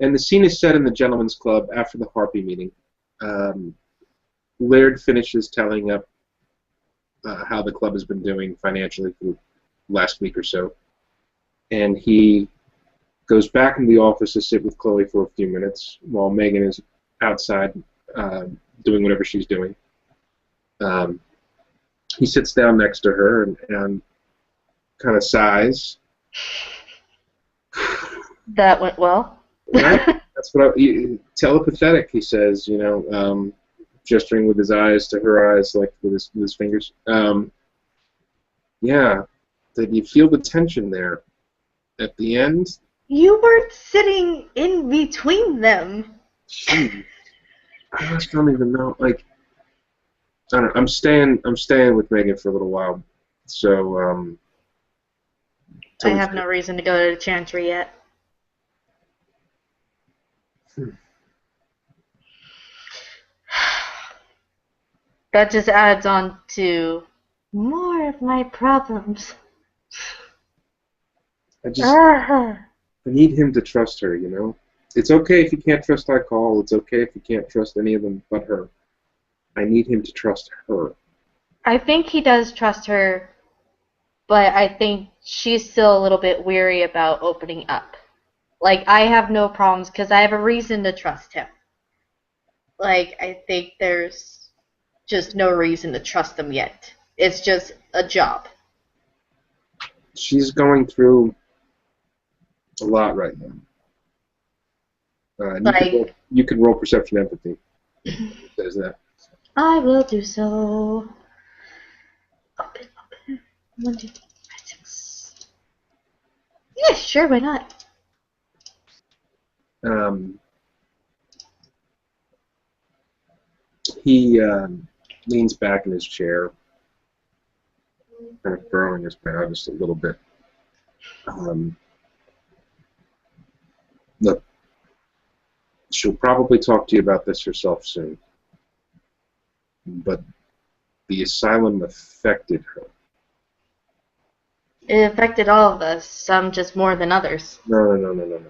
And the scene is set in the gentleman's club after the Harpy meeting. Laird finishes telling up how the club has been doing financially for the last week or so. And he goes back into the office to sit with Chloe for a few minutes while Megan is outside doing whatever she's doing. He sits down next to her and kind of sighs. That went well. Right? That's what telepathetic, he says, gesturing with his eyes to her eyes, like with his fingers. Yeah, did you feel the tension there at the end? You weren't sitting in between them. Jeez. I just don't even know. Like, I don't know. I'm staying with Megan for a little while, so I have no reason to go to the Chantry yet. That just adds on to more of my problems. I need him to trust her, It's okay if you can't trust I call. It's okay if you can't trust any of them but her. I need him to trust her. I think he does trust her, but I think she's still a little bit weary about opening up. Like, I have no problems because I have a reason to trust him. Like, I think there's just no reason to trust him yet. It's just a job. She's going through a lot right now. You can roll perception empathy. Says that. I will do so. Open. 1, 2, 3, 4, 5, 6. Yeah, sure, why not? He leans back in his chair, kind of furrowing his brow just a little bit. Look, she'll probably talk to you about this herself soon, but the asylum affected her. It affected all of us, some just more than others. No.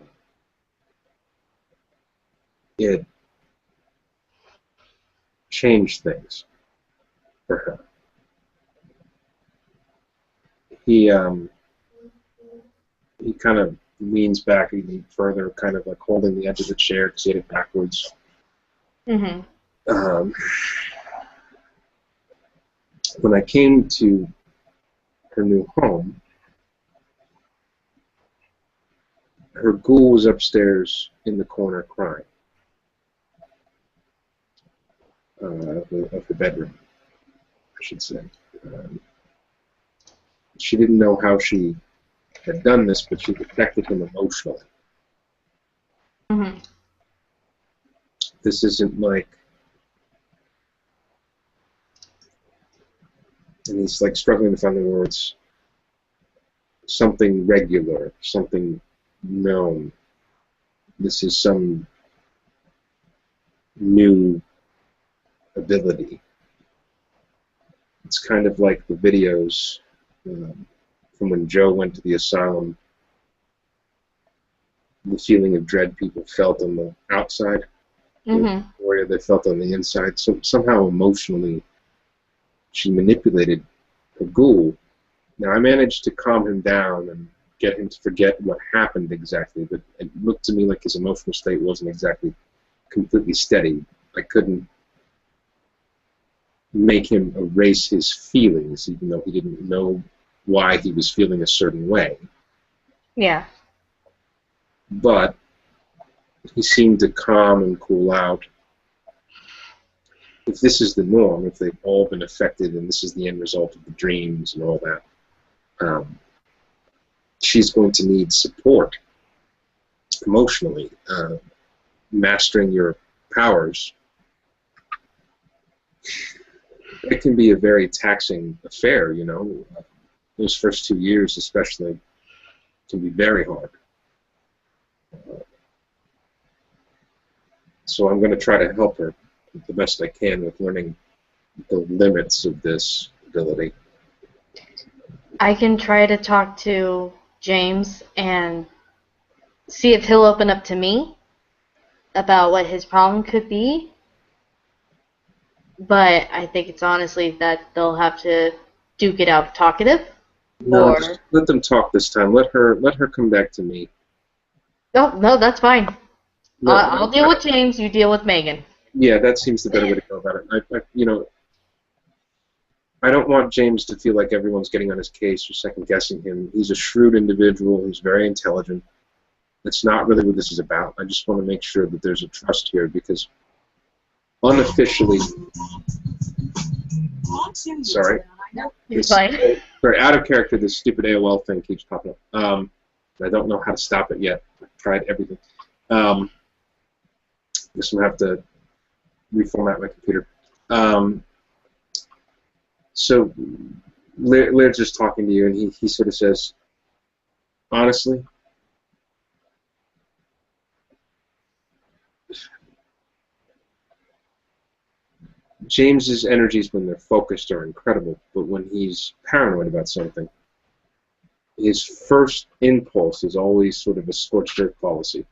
It changed things for her. He kind of leans back even further, kind of like holding the edge of the chair because he had it backwards. Mm-hmm. When I came to her new home, her ghoul was upstairs in the corner crying of the bedroom, I should say. She didn't know how she had done this, but she protected him emotionally. Mm-hmm. This isn't like, and he's like struggling to find the words, something regular, something known. This is some new ability. It's kind of like the videos from when Joe went to the asylum, the feeling of dread people felt on the outside, where they felt on the inside. So somehow emotionally, she manipulated her ghoul. Now, I managed to calm him down and get him to forget what happened exactly, but it looked to me like his emotional state wasn't exactly completely steady. I couldn't make him erase his feelings, even though he didn't know why he was feeling a certain way. Yeah. But he seemed to calm and cool out. If this is the norm, if they've all been affected and this is the end result of the dreams and all that, she's going to need support emotionally. Mastering your powers, it can be a very taxing affair, Those first 2 years especially can be very hard. So I'm going to try to help her the best I can with learning the limits of this ability. I can try to talk to James and see if he'll open up to me. about what his problem could be. But I think it's honestly that they'll have to duke it out talkative. No, just let them talk this time. Let her come back to me. No, that's fine. I'll deal with James. You deal with Megan. Yeah, that seems the better way to go about it. I don't want James to feel like everyone's getting on his case or second guessing him. He's a shrewd individual. He's very intelligent. That's not really what this is about. I just want to make sure that there's a trust here because unofficially. Sorry. It's fine. Sorry, out of character, this stupid AOL thing keeps popping up. I don't know how to stop it yet. I've tried everything. Guess I'm going to have to reformat my computer. So Laird's just talking to you, and he sort of says, honestly, James's energies when they're focused are incredible, but when he's paranoid about something, his first impulse is always sort of a scorched earth policy.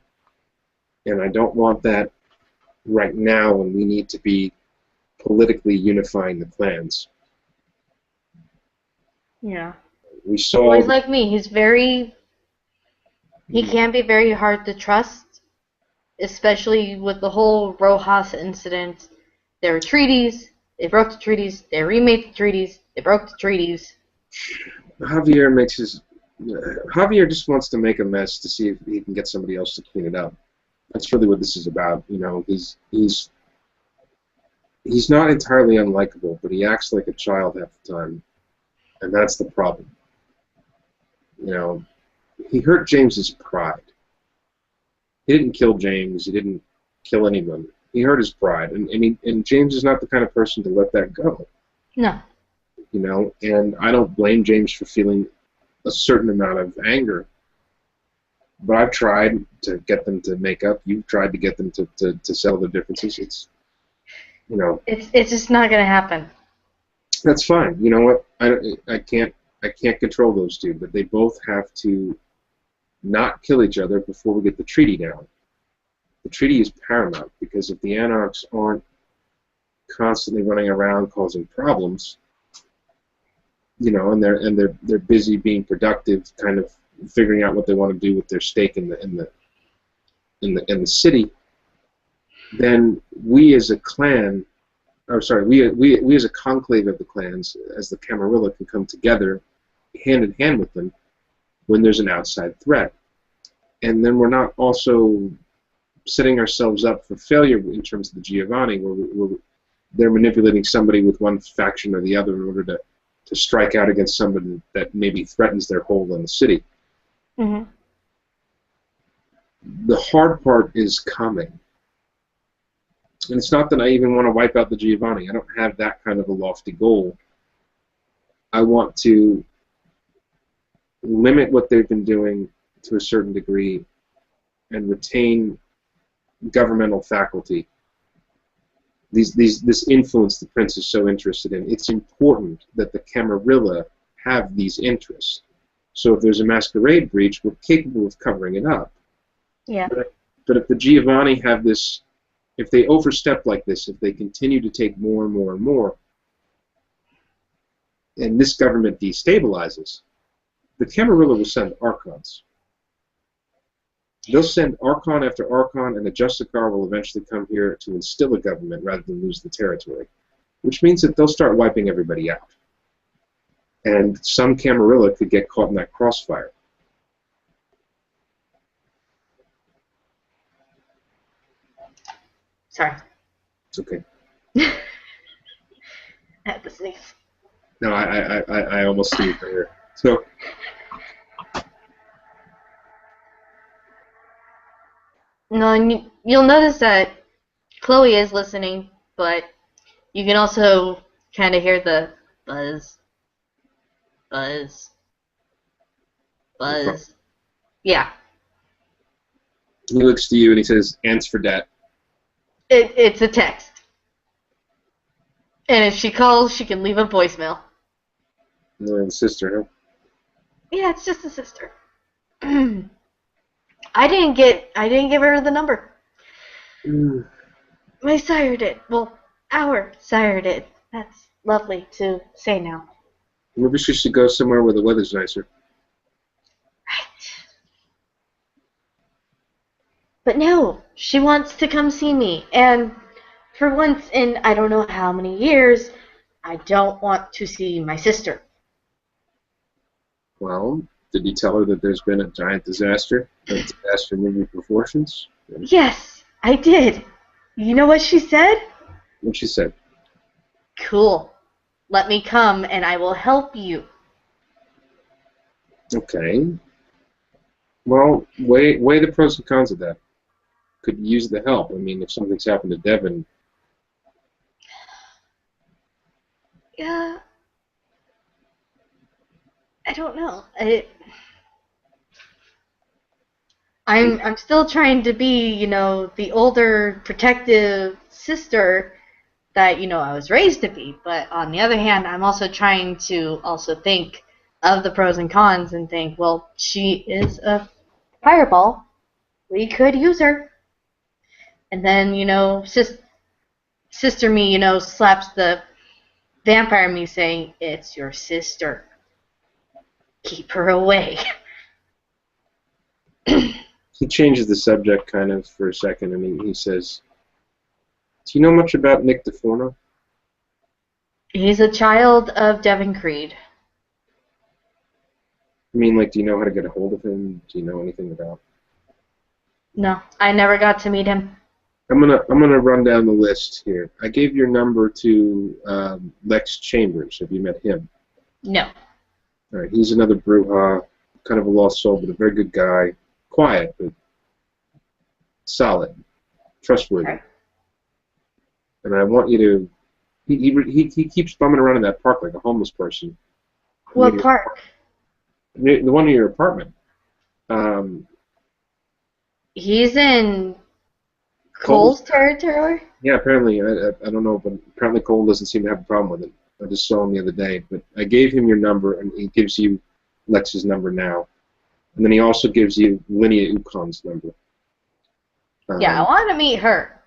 And I don't want that right now when we need to be politically unifying the clans. Yeah. We saw. Well, he's like me. He can be very hard to trust, especially with the whole Rojas incident. There were treaties. They broke the treaties. They remade the treaties. They broke the treaties. Javier just wants to make a mess to see if he can get somebody else to clean it up. That's really what this is about. He's not entirely unlikable, but he acts like a child half the time, and that's the problem. He hurt James's pride. He didn't kill James. He didn't kill anyone. He hurt his pride, and James is not the kind of person to let that go. No. And I don't blame James for feeling a certain amount of anger. But I've tried to get them to make up. You've tried to get them to settle their differences. It's just not going to happen. That's fine. You know what? I can't control those two, but they both have to not kill each other before we get the treaty down. The treaty is paramount because if the Anarchs aren't constantly running around causing problems, and they're busy being productive, kind of figuring out what they want to do with their stake in the city, then we as a clan, we as a conclave of the clans, as the Camarilla, can come together hand in hand with them when there's an outside threat, and then we're not also setting ourselves up for failure in terms of the Giovanni, where they're manipulating somebody with one faction or the other in order to strike out against somebody that maybe threatens their hold on the city. Mm-hmm. The hard part is coming. And it's not that I even want to wipe out the Giovanni. I don't have that kind of a lofty goal. I want to limit what they've been doing to a certain degree and retain governmental faculty. This influence the prince is so interested in. It's important that the Camarilla have these interests. So if there's a masquerade breach, we're capable of covering it up. Yeah. But if the Giovanni have this, if they overstep like this, if they continue to take more and more and more, and this government destabilizes, the Camarilla will send Archons. They'll send Archon after Archon, and the Justicar will eventually come here to instill a government rather than lose the territory, which means that they'll start wiping everybody out. And some Camarilla could get caught in that crossfire. Sorry. It's okay. I had to sneeze. No, I almost sneezed right here. So. No, and you'll notice that Chloe is listening, but you can also kind of hear the buzz. Yeah. He looks to you and he says, "Ants for dat." It's a text. And if she calls, she can leave a voicemail. And sister, huh? Yeah, it's just a sister. I didn't give her the number. Mm. My sire did. Well, our sire did. That's lovely to say now. Maybe she should go somewhere where the weather's nicer. Right. But no, she wants to come see me. And for once in I don't know how many years, I don't want to see my sister. Well, did you tell her that there's been a giant disaster? A disaster movie proportions? Yes, I did. You know what she said? What she said? Cool. Let me come and I will help you. Okay. Well, weigh the pros and cons of that. Could use the help. I mean, if something's happened to Devin, Yeah, I don't know. I'm still trying to be, the older protective sister that, I was raised to be. But on the other hand, I'm also trying to also think of the pros and cons and think, well, she is a fireball. We could use her. And then, sister me, slaps the vampire me saying, it's your sister. Keep her away. he changes the subject kind of for a second, and he says, "Do you know much about Nick DeForno? He's a child of Devin Creed. I mean, like, do you know how to get a hold of him? Do you know anything about?" No, I never got to meet him. I'm gonna run down the list here. I gave your number to Lex Chambers. Have you met him? No. All right, he's another Bruja, kind of a lost soul, but a very good guy. Quiet, but solid, trustworthy. Okay. And I want you to. He keeps bumming around in that park like a homeless person. What park? The one in your apartment. He's in Cole's territory? Yeah, apparently. I don't know, but apparently Cole doesn't seem to have a problem with it. I just saw him the other day. But I gave him your number, and he gives you Lex's number now. And then he also gives you Linnea Ukon's number. Yeah, I want to meet her.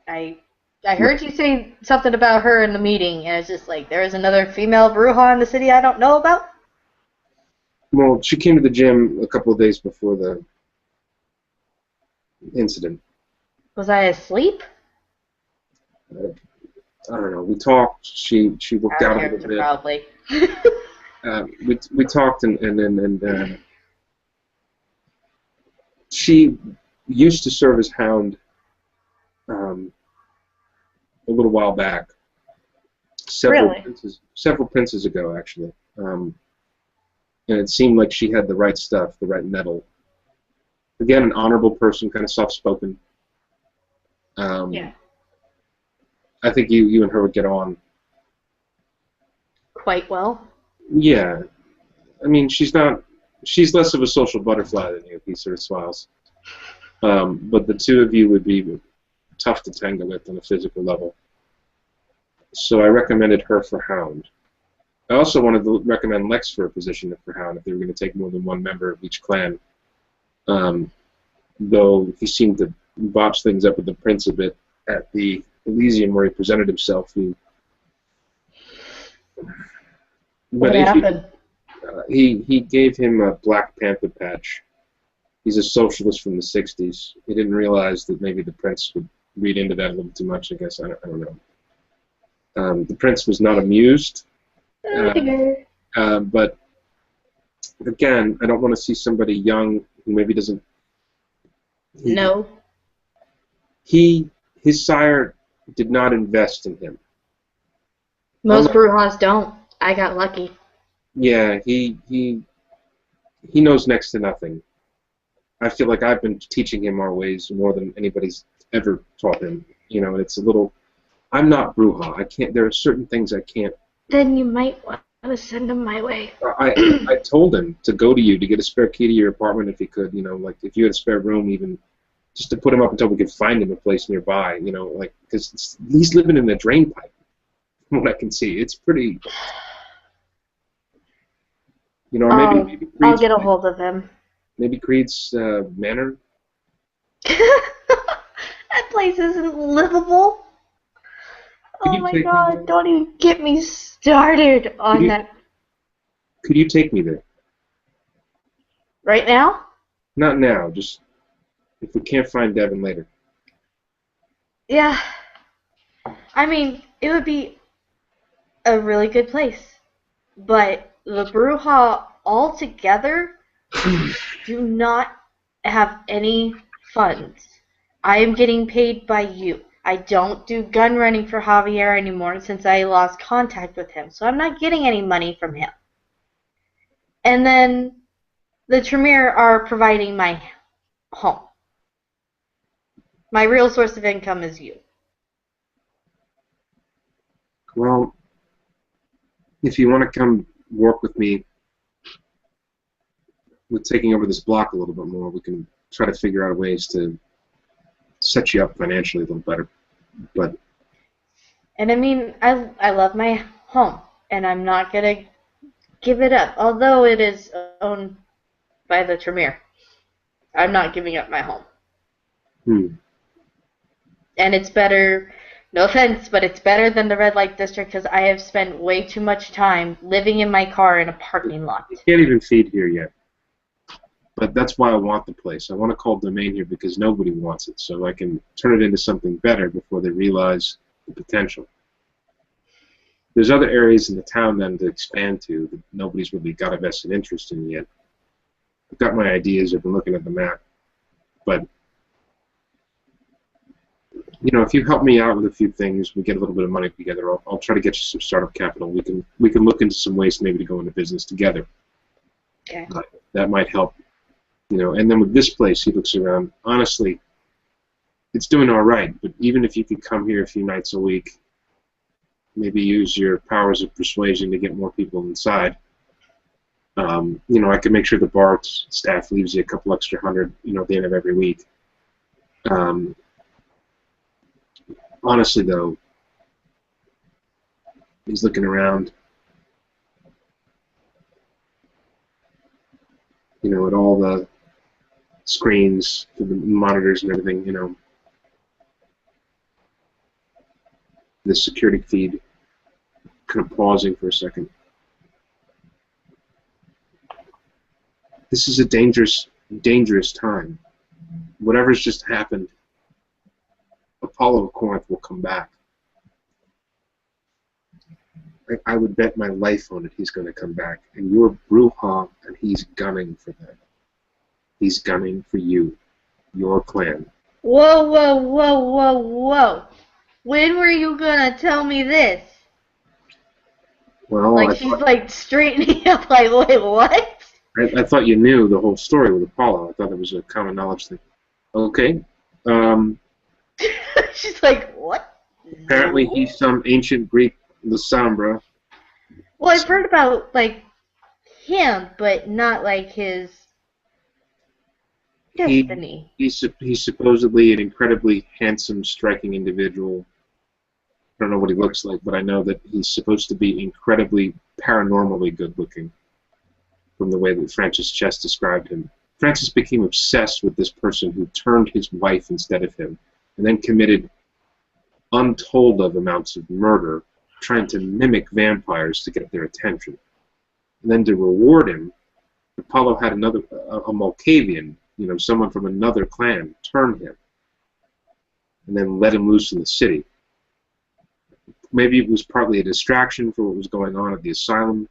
I heard you say something about her in the meeting, and it's just like, there is another female Bruja in the city I don't know about? Well, she came to the gym a couple of days before the incident. Was I asleep? I don't know. We talked. She looked out a little bit. Probably. We talked, and she used to serve as Hound a little while back. Several princes ago, actually. And it seemed like she had the right stuff, the right mettle. Again, an honorable person, kind of soft-spoken. Yeah. I think you and her would get on. Quite well. Yeah. I mean, she's less of a social butterfly than you. He sort of smiles. But the two of you would be tough to tangle with on a physical level. So I recommended her for Hound. I also wanted to recommend Lex for a position for Hound if they were going to take more than one member of each clan. Though he seemed to botch things up with the Prince a bit at the Elysium where he presented himself. What happened? He gave him a Black Panther patch. He's a socialist from the 60s. He didn't realize that maybe the Prince would read into that a little too much, I guess. I don't know. The Prince was not amused. But, again, I don't want to see somebody young who maybe doesn't... No. His sire did not invest in him. Most Brujas don't. I got lucky. Yeah, he knows next to nothing. I feel like I've been teaching him our ways more than anybody's ever taught him. You know, it's a little... I'm not Bruja. I can't... There are certain things I can't... Then you might want to send him my way. I told him to go to you to get a spare key to your apartment if he could. You know, like if you had a spare room, even just to put him up until we could find him a place nearby. You know, like because he's living in a drain pipe. From what I can see, it's pretty. You know, or maybe Creed's, I'll get a hold of him. Maybe Creed's manor. That place isn't livable. Could Oh you my take me god, there? don't even get me started on that. Could you take me there? Right now? Not now, just if we can't find Devin later. Yeah. I mean, it would be a really good place. But the Bruja altogether do not have any funds. I am getting paid by you. I don't do gun running for Javier anymore since I lost contact with him, so I'm not getting any money from him. And then the Tremere are providing my home. My real source of income is you. Well, if you want to come work with me with taking over this block a little bit more, we can try to figure out ways to set you up financially a little better. But And I mean, I love my home, and I'm not going to give it up, although it is owned by the Tremere. I'm not giving up my home. And it's better, no offense, but it's better than the red light district because I have spent way too much time living in my car in a parking lot. you can't even feed here yet. But that's why I want the place. I want to call domain here because nobody wants it, so I can turn it into something better before they realize the potential. There's other areas in the town then to expand to that nobody's really got a vested interest in yet. I've got my ideas. I've been looking at the map. But, you know, if you help me out with a few things, we get a little bit of money together, I'll try to get you some startup capital. We can look into some ways maybe to go into business together. Okay. That might help. You know, and then with this place, he looks around. Honestly, it's doing all right. But even if you could come here a few nights a week, maybe use your powers of persuasion to get more people inside. You know, I could make sure the bar staff leaves you a couple extra $100, you know, at the end of every week. Honestly, though, he's looking around. You know, at all the screens, the monitors and everything, you know, the security feed, kind of pausing for a second. This is a dangerous, dangerous time. Whatever's just happened, Apollo of Corinth will come back. I would bet my life on it he's going to come back. And you're Bruja, and he's gunning for that. He's gunning for you, your clan. Whoa, whoa, whoa, whoa, whoa. When were you gonna tell me this? Well, like, she's like straightening up, like, wait, what? I thought you knew the whole story with Apollo. I thought it was a common knowledge thing. Okay. She's like, what? Apparently he's some ancient Greek Lysambra. Well, I've heard about, like, him, but not, like, his destiny. He's supposedly an incredibly handsome, striking individual. I don't know what he looks like, but I know that he's supposed to be incredibly paranormally good-looking from the way that Francis Chess described him. Francis became obsessed with this person who turned his wife instead of him and then committed untold of amounts of murder trying to mimic vampires to get their attention. And then to reward him, Apollo had a Malkavian, you know, someone from another clan, turn him and then let him loose in the city. Maybe it was partly a distraction for what was going on at the asylum.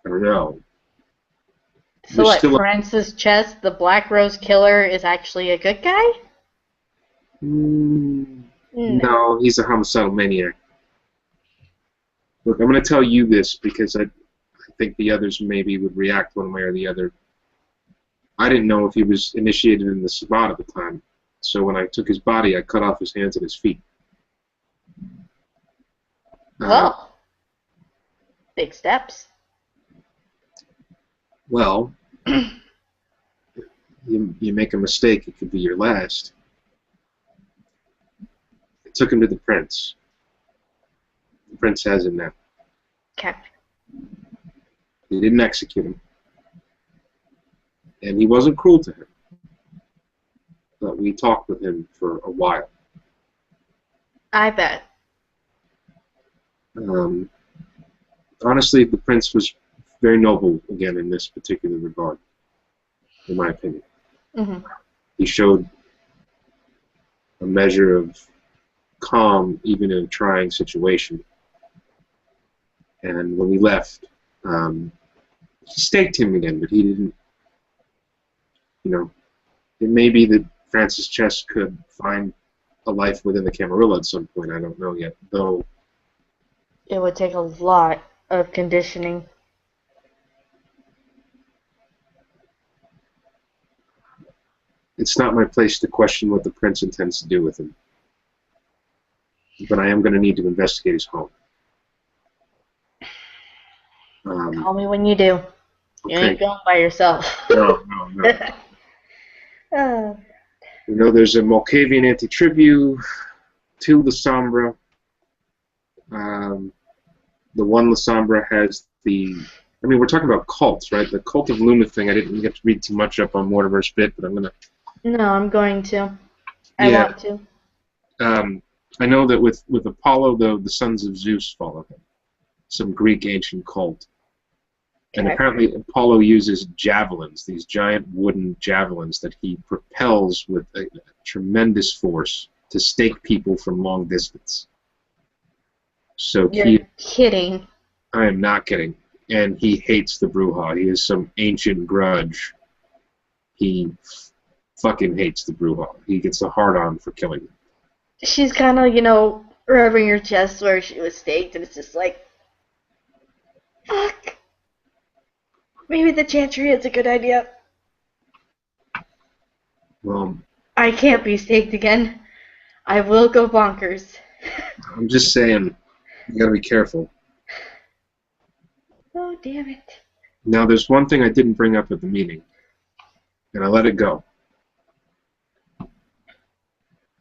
I don't know. So what, Francis Chess, the Black Rose Killer, is actually a good guy? No, he's a homicidal maniac. Look, I'm going to tell you this because I think the others maybe would react one way or the other. I didn't know if he was initiated in the Sabbat at the time, so when I took his body, I cut off his hands and his feet. Well, big steps. Well, you make a mistake, it could be your last. I took him to the prince. The prince has him now. Okay. He didn't execute him. And he wasn't cruel to him. but we talked with him for a while. I bet. Honestly, the prince was very noble again in this particular regard, in my opinion. Mm-hmm. He showed a measure of calm even in a trying situation. And when we left, he staked him again, but he didn't, it may be that Francis Chess could find a life within the Camarilla at some point. I don't know yet, though. It would take a lot of conditioning. It's not my place to question what the prince intends to do with him. But I am going to need to investigate his home. Call me when you do. You Okay. ain't going by yourself. No. There's a Malkavian Antitribu, 2 La Sombra. The 1 La Sombra has we're talking about cults, right? The Cult of Luna thing, I didn't get to read too much up on Mortimer's bit, but I'm going to... No, I'm going to. I want to. I know that with Apollo, though, the sons of Zeus follow him. Some Greek ancient cult. And apparently Apollo uses javelins, these giant wooden javelins that he propels with a tremendous force to stake people from long distance. So You're kidding. I am not kidding. And he hates the Bruja. He has some ancient grudge. He fucking hates the Bruja. He gets a hard-on for killing them. She's kind of, rubbing her chest where she was staked, and it's just like, fuck. Maybe the Chantry is a good idea. Well, I can't be staked again. I will go bonkers. I'm just saying, you gotta be careful. Oh, damn it. Now, there's one thing I didn't bring up at the meeting, and I let it go.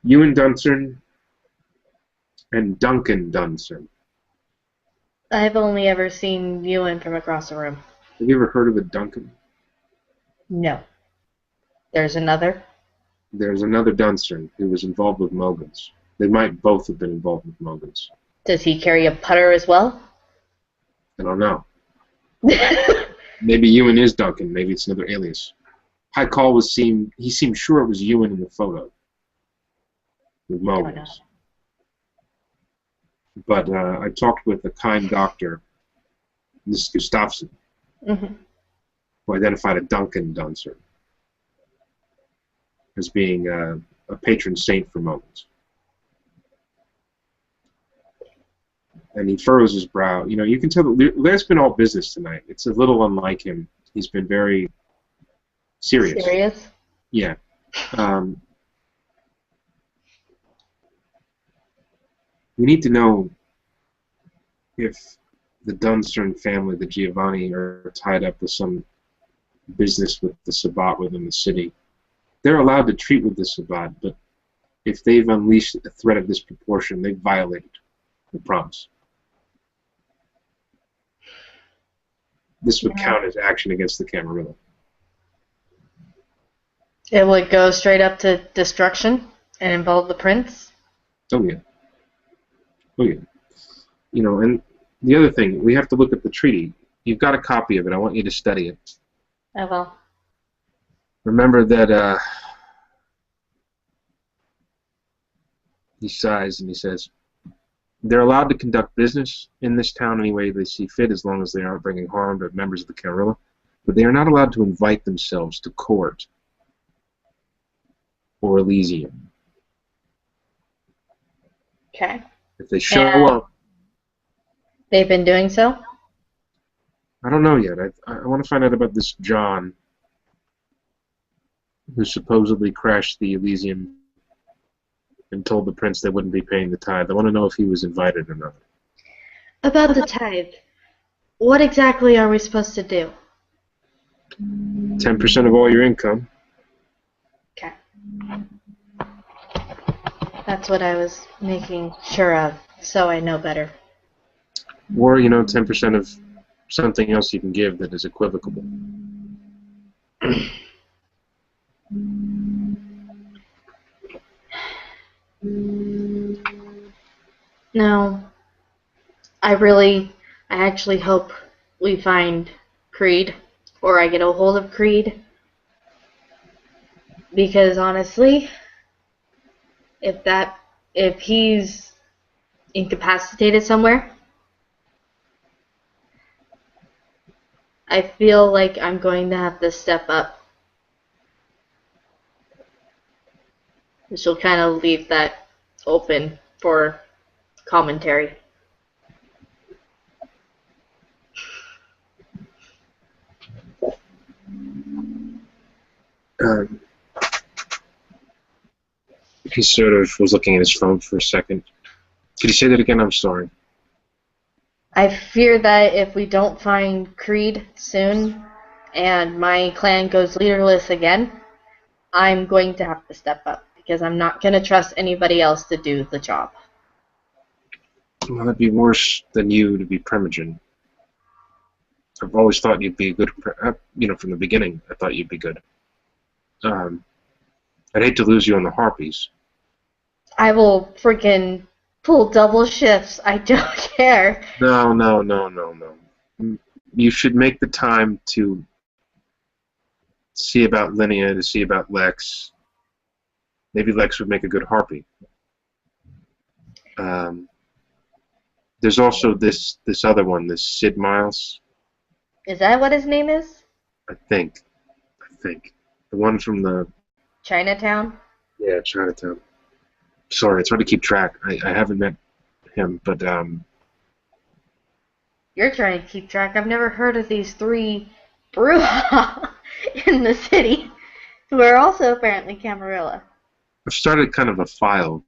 Ewan Dunsern and Duncan Dunsern. I've only ever seen Ewan from across the room. Have you ever heard of a Duncan? No. There's another? There's another Dunsern who was involved with Mogans. They might both have been involved with Mogans. Does he carry a putter as well? I don't know. Maybe Ewan is Duncan. Maybe it's another alias. High Call seemed sure it was Ewan in the photo with Mogans. But I talked with a kind doctor, Mrs. Gustafsson, who identified a Duncan Dunsern as being a patron saint for Mogans. And he furrows his brow. You can tell that Laird's been all business tonight. It's a little unlike him. He's been very serious. Serious? Yeah. We need to know if the Dunsern family, the Giovanni, are tied up with some business with the Sabbat within the city. They're allowed to treat with the Sabbat, but if they've unleashed a threat of this proportion, they've violated the promise. This would count as action against the Camarilla. It would go straight up to destruction and involve the prince? Oh, yeah. Oh, yeah. And the other thing, we have to look at the treaty. You've got a copy of it. I want you to study it. I will. Remember that he sighs and he says, they're allowed to conduct business in this town any way they see fit as long as they aren't bringing harm to members of the Camarilla, but they are not allowed to invite themselves to court or Elysium. Okay. If they show up... They've been doing so? I don't know yet. I want to find out about this John who supposedly crashed the Elysium and told the prince they wouldn't be paying the tithe. I want to know if he was invited or not. About the tithe, what exactly are we supposed to do? 10% of all your income. Okay. That's what I was making sure of, so I know better. Or, 10% of something else you can give that is equivocable. No, I actually hope we find Creed, or I get a hold of Creed, because honestly, if that, if he's incapacitated somewhere, I feel like I'm going to have to step up. She'll kind of leave that open for commentary. Um, he sort of was looking at his phone for a second. Could you say that again? I'm sorry. I fear that if we don't find Creed soon, and my clan goes leaderless again, I'm going to have to step up, because I'm not going to trust anybody else to do the job. Well, that'd be worse than you to be Primogen. I've always thought you'd be a good, from the beginning, I thought you'd be good. I'd hate to lose you on the Harpies. I will freaking pull double shifts. I don't care. No. You should make the time to see about Linnea, to see about Lex. Maybe Lex would make a good Harpy. There's also this other one, this Sid Miles. Is that what his name is? I think. The one from the... Chinatown? Yeah, Chinatown. Sorry, it's hard to keep track. I haven't met him, but... You're trying to keep track. I've never heard of these three Bruja in the city, who are also apparently Camarilla. I've started kind of a file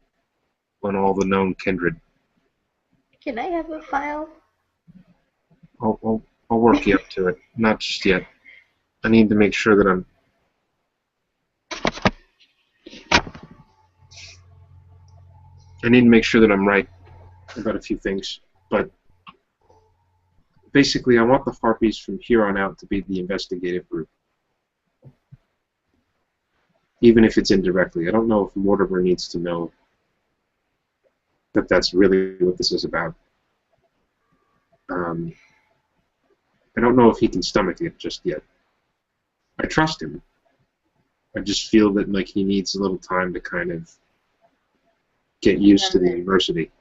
on all the known kindred. Can I have a file? I'll work you up to it. Not just yet. I need to make sure that I'm right about a few things. But basically, I want the Harpies from here on out to be the investigative group. Even if it's indirectly. I don't know if Mortimer needs to know that that's really what this is about. I don't know if he can stomach it just yet. I trust him. I just feel that like he needs a little time to kind of get used to the adversity.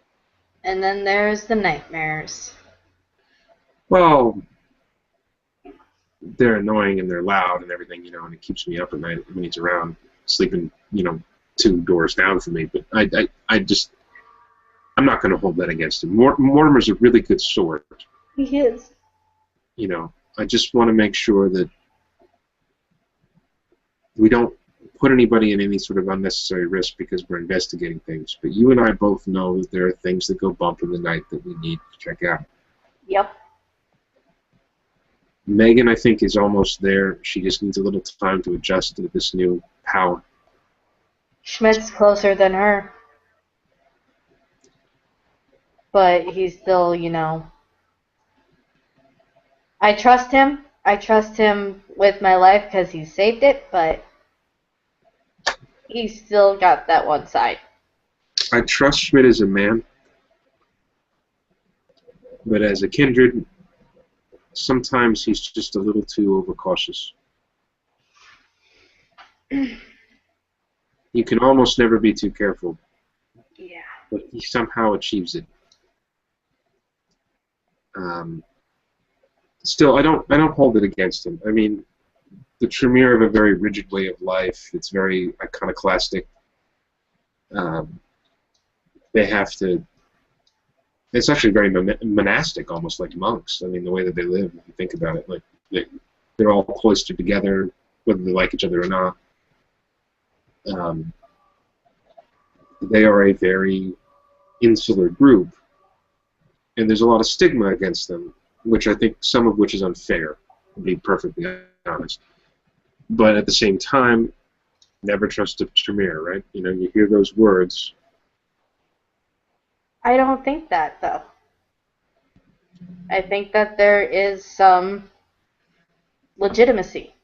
And then there's the nightmares. Well, they're annoying and they're loud and everything, and it keeps me up at night when he's around, sleeping, 2 doors down from me. But I'm not going to hold that against him. Mortimer's a really good sword. He is. I just want to make sure that we don't put anybody in any sort of unnecessary risk because we're investigating things. But you and I both know that there are things that go bump in the night that we need to check out. Yep. Megan, I think, is almost there. She just needs a little time to adjust to this new power. Schmidt's closer than her. But he's still, I trust him. I trust him with my life because he saved it, but he's still got that one side. I trust Schmidt as a man, but as a kindred, sometimes he's just a little too overcautious. You can almost never be too careful. Yeah. But he somehow achieves it. Still, I don't hold it against him. I mean, the Tremere have a very rigid way of life. It's very iconoclastic. They have to... It's actually very monastic, almost like monks. I mean, the way that they live, if you think about it. Like, they're all cloistered together, whether they like each other or not. They are a very insular group, and there's a lot of stigma against them, which I think some of which is unfair, to be perfectly honest. But at the same time, never trust a Tremere, right? You hear those words. I don't think that, though. I think that there is some legitimacy.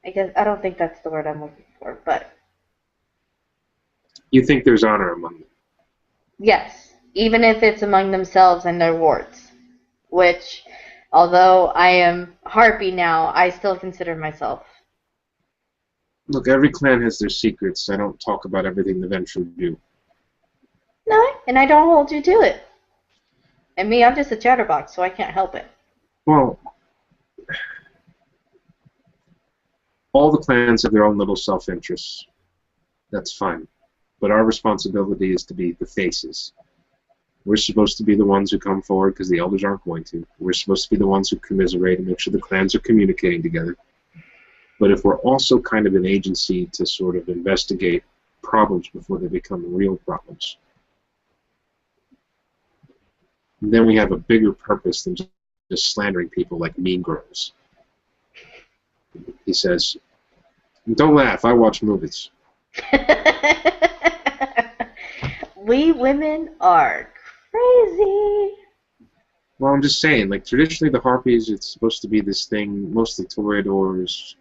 I guess I don't think that's the word I'm looking for, but You think there's honor among them? Yes, even if it's among themselves and their wards. Which, although I am Harpy now, I still consider myself. Look, every clan has their secrets. I don't talk about everything the Ventrue do. No, and I don't hold you to it. And me, I'm just a chatterbox, so I can't help it. Well, all the clans have their own little self-interests. That's fine. But our responsibility is to be the faces. We're supposed to be the ones who come forward because the elders aren't going to. We're supposed to be the ones who commiserate and make sure the clans are communicating together. But if we're also kind of an agency to sort of investigate problems before they become real problems, then we have a bigger purpose than just slandering people like Mean Girls. He says, don't laugh, I watch movies. We women are crazy. Well, I'm just saying, like, traditionally the Harpies, it's supposed to be this thing, mostly toreadors.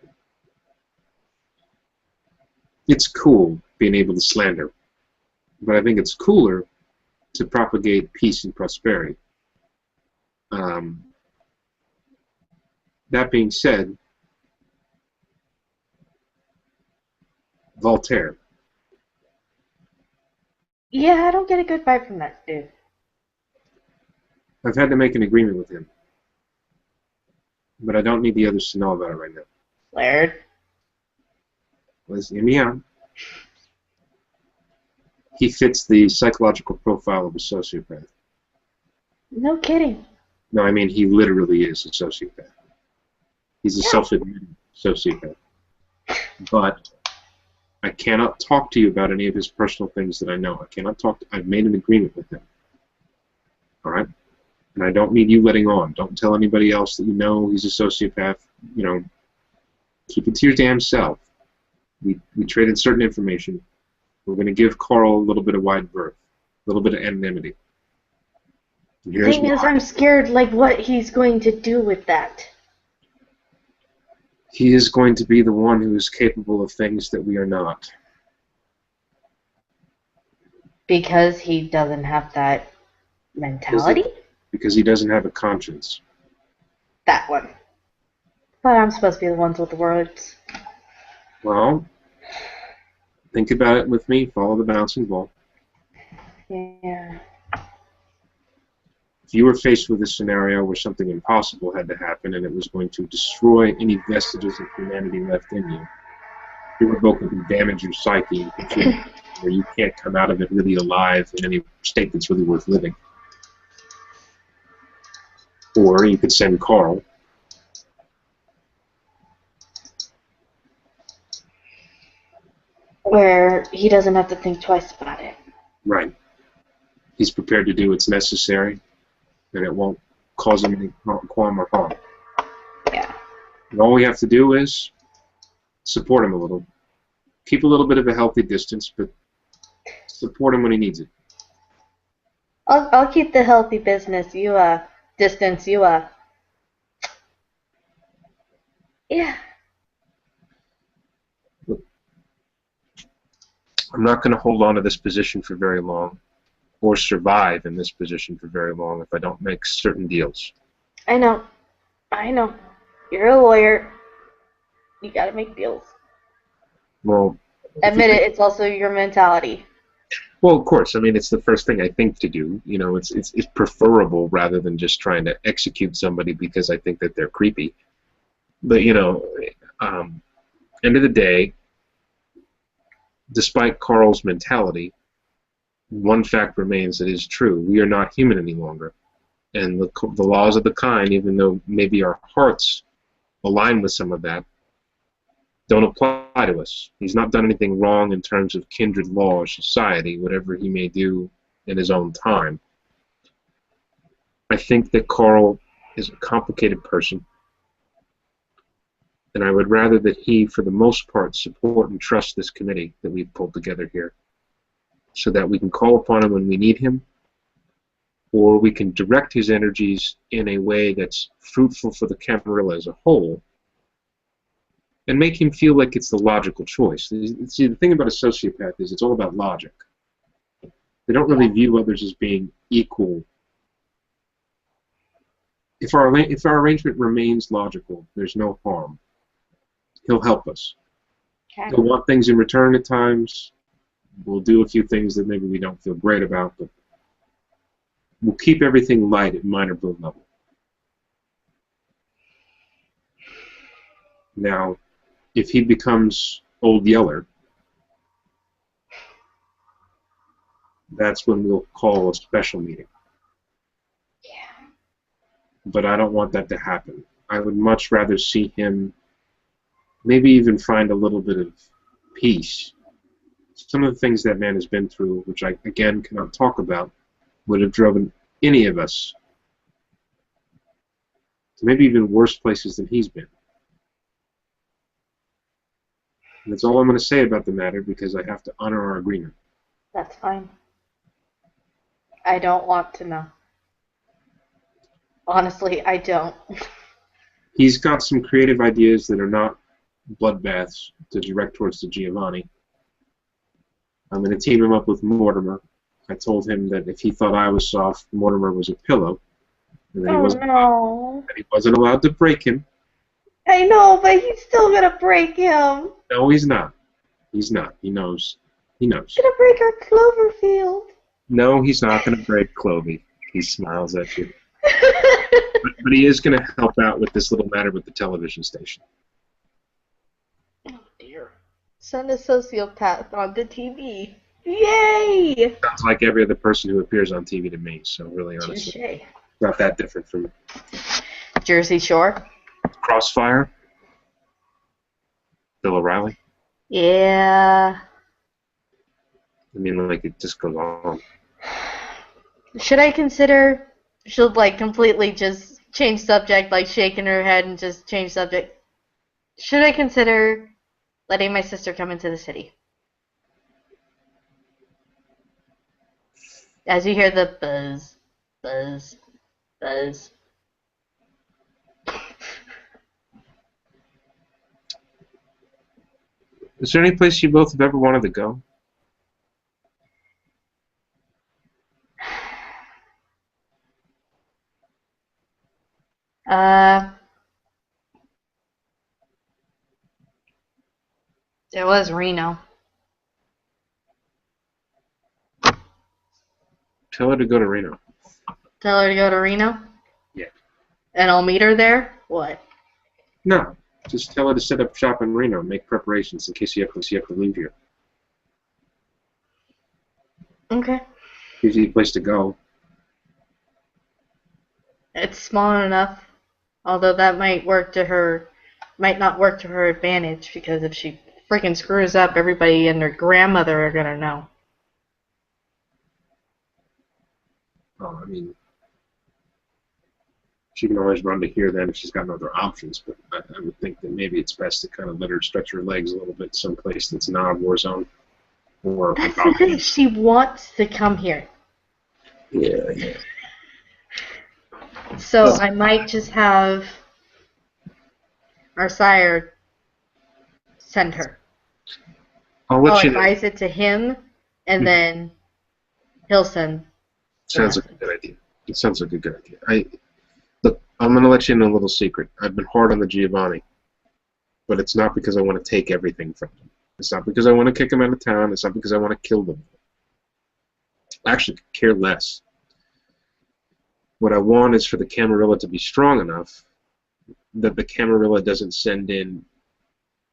It's cool being able to slander, but I think it's cooler to propagate peace and prosperity. That being said, Voltaire. Yeah, I don't get a good vibe from that dude. I've had to make an agreement with him, but I don't need the others to know about it right now. Laird. Let's hear me out. He fits the psychological profile of a sociopath. No kidding. No, I mean he literally is a sociopath. He's a self-admitted sociopath. But I cannot talk to you about any of his personal things that I know. I cannot talk. I've made an agreement with him. All right? And I don't need you letting on. Don't tell anybody else that you know he's a sociopath. You know, keep it to your damn self. We traded certain information. We're going to give Carl a little bit of wide berth, a little bit of anonymity. The thing is, I'm scared, like, what he's going to do with that. He is going to be the one who is capable of things that we are not. Because he doesn't have that mentality? Because he doesn't have a conscience. That one. But I'm supposed to be the ones with the words. Well, think about it with me. Follow the bouncing ball. Yeah. If you were faced with a scenario where something impossible had to happen and it was going to destroy any vestiges of humanity left in you, irrevocably damage your psyche and put you where you can't come out of it really alive in any state that's really worth living. Or you could send Carl. Where he doesn't have to think twice about it. Right. He's prepared to do what's necessary, and it won't cause him any qualm or harm. Yeah. And all we have to do is support him a little. Keep a little bit of a healthy distance, but support him when he needs it. I'll keep the healthy business. You, distance. You, yeah. Look, I'm not going to hold on to this position for very long, or survive in this position for very long if I don't make certain deals. I know. I know. You're a lawyer. You gotta make deals. Well, admit it, it's also your mentality. Well, of course. I mean, it's the first thing I think to do. You know, it's preferable rather than just trying to execute somebody because I think that they're creepy. But, you know, end of the day, despite Carl's mentality, one fact remains that is true. We are not human any longer. And the laws of the kind, even though maybe our hearts align with some of that, don't apply to us. He's not done anything wrong in terms of kindred law or society, whatever he may do in his own time. I think that Carl is a complicated person, and I would rather that he, for the most part, support and trust this committee that we've pulled together here, so that we can call upon him when we need him, or we can direct his energies in a way that's fruitful for the Camarilla as a whole, and make him feel like it's the logical choice. See, the thing about a sociopath is it's all about logic. They don't really view others as being equal. If our arrangement remains logical, there's no harm. He'll help us. Okay. He'll want things in return at times. We'll do a few things that maybe we don't feel great about, but we'll keep everything light at minor build level. Now, if he becomes Old Yeller, that's when we'll call a special meeting. Yeah. But I don't want that to happen. I would much rather see him maybe even find a little bit of peace. Some of the things that man has been through, which I, again, cannot talk about, would have driven any of us to maybe even worse places than he's been. And that's all I'm going to say about the matter, because I have to honor our agreement. That's fine. I don't want to know. Honestly, I don't. He's got some creative ideas that are not bloodbaths to direct towards the Giovanni. I'm going to team him up with Mortimer. I told him that if he thought I was soft, Mortimer was a pillow. And that he wasn't allowed to break him. I know, but he's still going to break him. No, he's not. He's not. He knows. He knows. He's going to break our Cloverfield. No, he's not going to break Clovey. He smiles at you. but he is going to help out with this little matter with the television station. Oh, dear. Send a sociopath onto TV. Yay! Sounds like every other person who appears on TV to me, so really honestly. Touché. Not that different from Jersey Shore. Crossfire. Bill O'Reilly. Yeah. I mean, like, it just goes on. Should I consider... She'll, like, completely just change subject, like, shaking her head and just change subject. Should I consider letting my sister come into the city? As you hear the buzz, buzz, buzz. Is there any place you both have ever wanted to go? It was Reno. Tell her to go to Reno. Tell her to go to Reno? Yeah. And I'll meet her there? What? No. Just tell her to set up shop in Reno and make preparations in case you have to leave here. Okay. Gives you a place to go. It's small enough. Although that might not work to her advantage, because if she freaking screws up, everybody and her grandmother are gonna know. Oh, I mean, she can always run to here then if she's got no other options, but I would think that maybe it's best to kind of let her stretch her legs a little bit someplace that's not a war zone. Or that's the thing, she wants to come here. Yeah. So I might just have our sire send her. I'll advise it to him, and then he'll send. Sounds like a good idea. It sounds like a good idea. Look, I'm going to let you in a little secret. I've been hard on the Giovanni, but it's not because I want to take everything from them. It's not because I want to kick them out of town. It's not because I want to kill them. I actually could care less. What I want is for the Camarilla to be strong enough that the Camarilla doesn't send in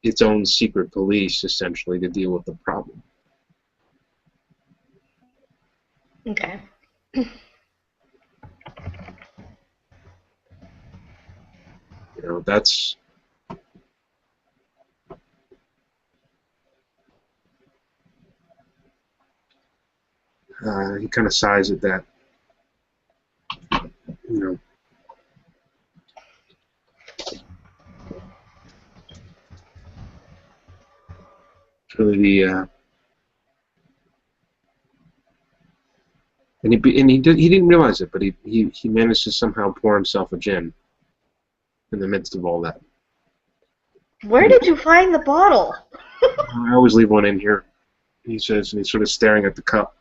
its own secret police, essentially, to deal with the problem. Okay. You know, that's... he kind of sighs at that. You know. It's really the... And he didn't realize it, but he managed to somehow pour himself a gin in the midst of all that. Where did you find the bottle? I always leave one in here, he says, and he's sort of staring at the cup.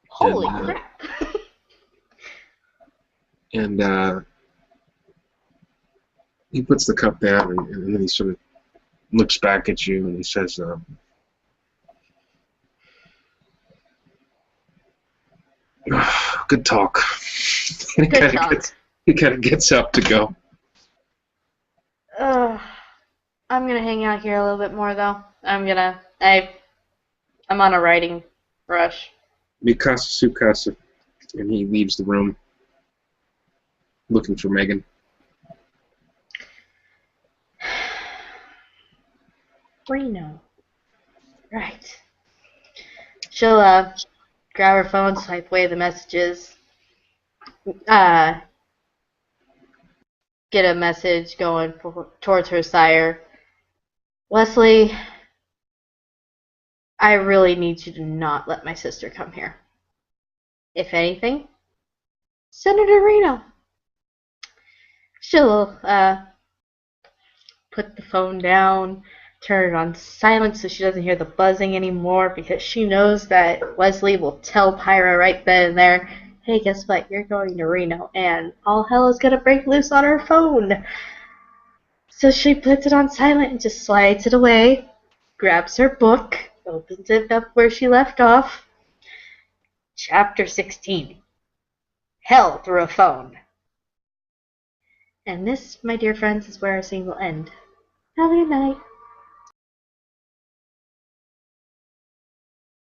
Holy crap. And he puts the cup down, and then he sort of looks back at you, and he says, good talk. And he kind of gets up to go. I'm gonna hang out here a little bit more, though. I'm on a writing rush. Mikasa Sukasa, and he leaves the room looking for Megan. Reno. Right. She'll grab her phone, swipe away the messages, get a message going towards her sire. Wesley, I really need you to not let my sister come here. If anything, send her to Reno. She'll put the phone down, turn it on silent so she doesn't hear the buzzing anymore, because she knows that Wesley will tell Pyra right then and there, hey, guess what? You're going to Reno, and all hell is going to break loose on her phone. So she puts it on silent and just slides it away, grabs her book, opens it up where she left off. Chapter 16. Hell through a phone. And this, my dear friends, is where our scene will end. Have a good night.